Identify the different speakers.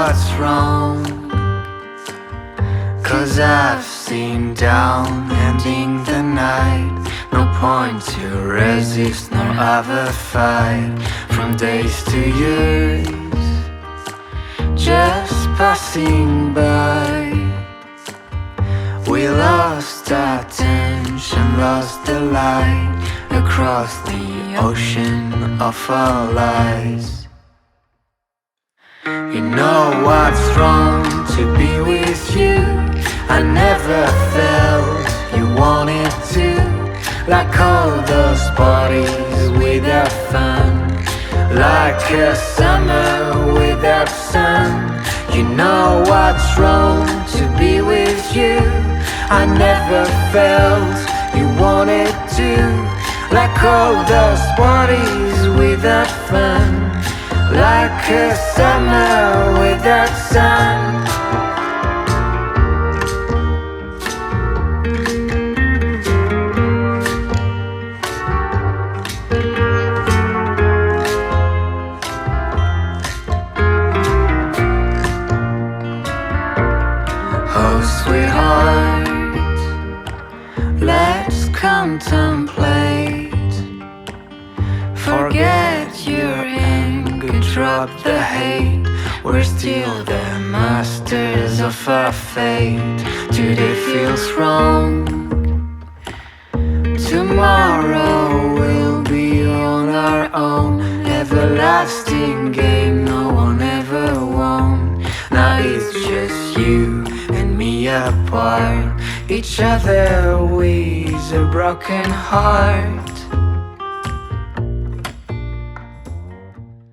Speaker 1: what's wrong, 'cause I've seen down ending the night. No point to resist nor ever fight. From days to years, just passing by. We lost our attention, lost the light across the ocean of our lives. You know what's wrong to be with you. I never felt you wanted to, like all those parties without fun, like a summer without sun. You know what's wrong to be with you. I never felt you wanted to, like all those parties without fun, like a summer without sun. Oh, sweetheart, let's contemplate. Forget your anger, drop the hate. We're still the masters of our fate. Today feels wrong, tomorrow we'll be on our own. Everlasting game no one ever won. Now it's just you and me apart, each other with a broken heart.